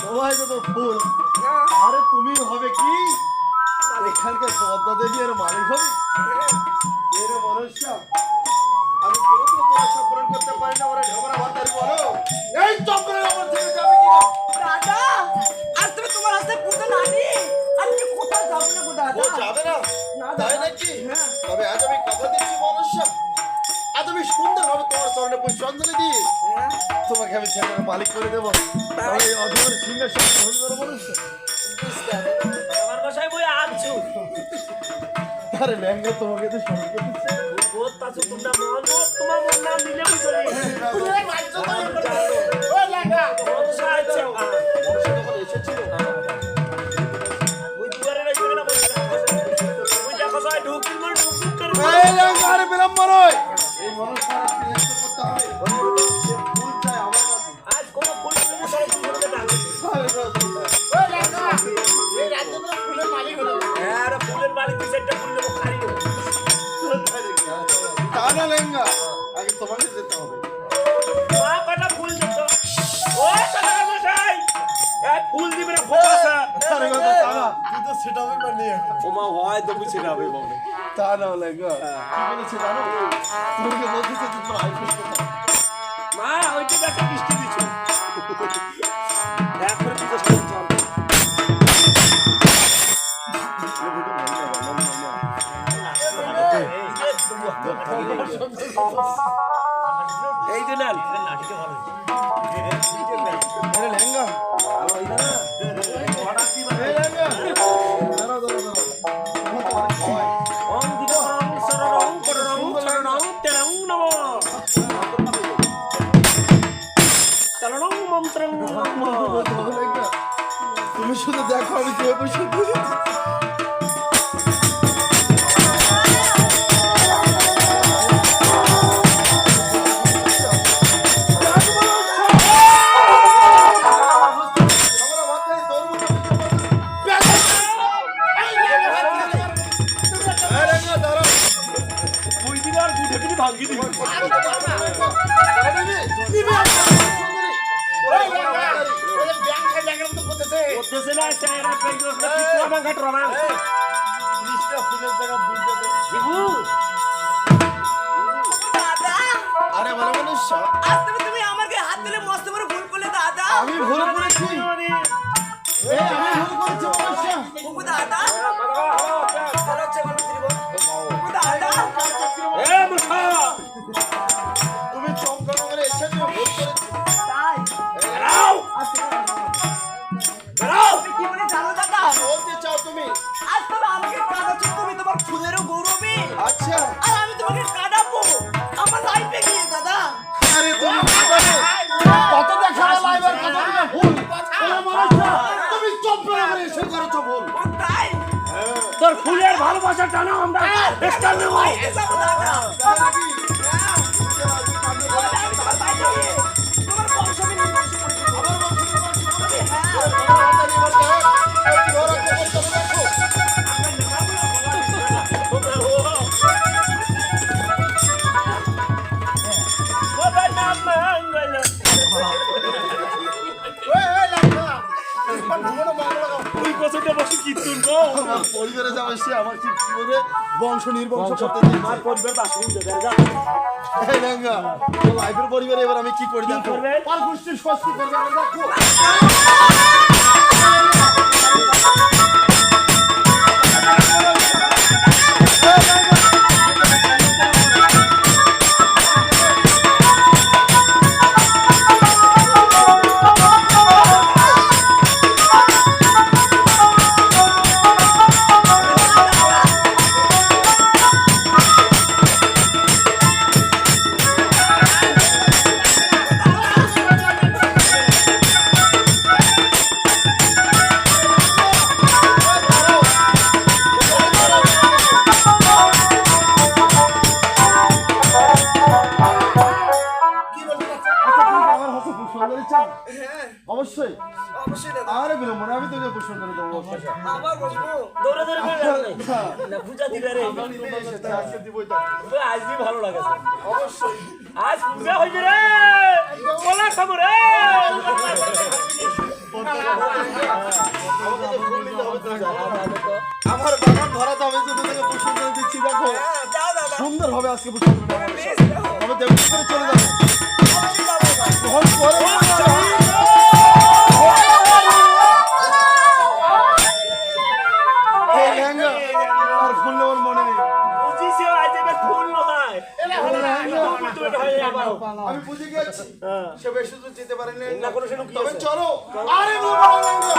তোমায় তো ফুল। আরে তুমি হবে কি এখানকার পদ্মা দেবী এর মালিক হবে? এর মানুষটা আমি কোনো তো তোমার সব পূরণ করতে পারি না। ওরা ঝগড়া বাতারি বলো এই চক্রের আমার থেকে যাবে কি দাদা? আজ তুমি তোমার হাতে পুজো না নিয়ে আর তুমি কোথাও যাবে না গো দাদা? ও যাবে না? তাই নাকি? তবে আজ আমি কথা দিচ্ছি মানুষটা, আজ আমি সুন্দরভাবে তোমার চরণে পুষ্পাঞ্জলি দিয়ে তোমাকে আমি ছেলের মালিক করে দেবো। তাহলে এই অধর সিংহাসন গ্রহণ করো মানুষটা। আমার বাসায় বই আনছো আরে লেঙ্গা তোমাকে তো স্মরণ করতেছি। বহুত পাঁচ তোমরা মন তোমার মন নাম দিলে বুঝলি ওই লেঙ্গা মনসা আছে মনসা যখন এসেছিল ওই দুয়ারে রাখবে না বলে ওই দেখো সবাই ঢুকিন করে ঢুকুক করে এই লেঙ্গা আরে বিলম্ব নয়, এই মনসা ক্রিয়া করতে হবে। সে ফুল চাই আমার কাছে। আজ কোন ফুল তুমি সবাই দুজনকে ডাকবে ওই লেঙ্গা এই রাজ্যটা ফুলের মালিক হলো। হ্যাঁ আর ফুলের বাড়ি দুই চারটা ফুল নেবো খালি তা না লেঙ্গা, আগে তোমাকে যেতে হবে। মা কটা ফুল দিচ্ছ ও সাদা মশাই এই ফুল দিবে না ফোকাসা আরে কথা তা না, তুই তো সেটাবে পারলি এখন। ও মা হয় তো বুঝে যাবে বাবা তা না লেঙ্গা, কি বলেছে জানো? তোমাকে বলতেছে যে তোর আইফোন কোথায়? মা ওইটা দেখো বৃষ্টি দিচ্ছ একবারে পুজো সামনে চল এই যে নেন লাঠিটা ভালো আরে লেঙ্গা ভালো হইছে না? এই লেঙ্গা দাঁড়াও দাঁড়াও দাঁড়াও, তোমার তো অনেক ভয়। ওম দিবং সররং কররং চরণং তেরং নমঃ চরণং মন্ত্রং নমঃ লেঙ্গা, তুমি শুধু দেখো আমি কিভাবে শুধু তুই দিবি আর গুঠে দিবি ভাঙ্গি দিবি করতেছে না চেহারা পেইলো না কি আমার ঘাট রমান দিবু দাদা আরে বলো মনুষ্য, আজ তুমি আমাকে হাত দিলে মস্ত বড় ভুল করলে দাদা। আমি ভুল করেছি। এই আমি ভুল করেছি মনুষ্য। ওগো দাদা ভালো হচ্ছে ভালো দিব ওগো দাদা এ মুখা তুমি চমকানো করে এসেছো, ভুল করেছি। তাই রাও রাও তুমি কি বলে জানো দাদা? বলতে চাও তুমি? আজ তুমি আমাকে কাঁদাচ্ছ, তুমি তোমার ফুলেরও গৌরবে আচ্ছা, আর আমি তোমাকে কাঁদাবো আমার লাইফে গিয়ে দাদা। আরে তুমি পাগলে কত দেখানো লাইবার কত তুমি ভুল। আরে মনুষ্য, তুমি চমকানো করে এসে করেছো ভুল। ও তাই তোর ফুলের ভালোবাসা টানো আমরা বেস্টার নেব বাইরে যাবো দাদা। তাই নাকি? আমি তোমার বাইরে গিয়ে তোমার বংশকে নির্বংশ করে দেবো। আমার বংশের বংশ করে হ্যাঁ তোমার হাতালি বসে এই ঘোড়া খবর করে রাখো। এই লাগা ভুবন বাংলা আমার পরিবারে যাবে সে আমার কি করে বংশ নির্বংশ করতে এই লেঙ্গা লাইফের পরিবারে এবার আমি কি করি দেখো। করবেন? পার গোষ্ঠীর স্বস্তি করবে আমার দেখো। পুষ্পাঞ্জলি চান হ্যাঁ অবশ্যই অবশ্যই দাদা আরে বিলম্ব না, আমি তোকে পুষ্পাঞ্জলি দেবো আবার বসবো দৌড়াদৌড়ি করে লাভ নেই। আচ্ছা, না পূজা দিবে রে। আমি নিতে এসেছি, আজকে দিবই তাকে। তো আজই ভালো লাগেছে। অবশ্যই আজ পূজা হইবে রে বলা খাবো রে আমাকে তো ফুল নিতে হবে তো যা। তাহলে তো আমার বাগান ভরাতে হবে, যদি তোকে পুষ্পাঞ্জলি দিচ্ছি দেখো হ্যাঁ দাও দাদা সুন্দর হবে আজকে পুষ্পাঞ্জলি আমার সাথে। প্লিজ দাও আমি দেবতা করে চলে যাবো আমি যাবো ভাই তখন পরে এই লেহেঙ্গা আর ফুল নেওয়ার মনে নেই। বুঝিছে আজ এবার ফুল নয় আমি বুঝে গেছি সে বেশি দূর যেতে পারেনি না কোনো সে লুকিয়ে তবে আছে। চলো আরে নিয়ে বড় লেহেঙ্গা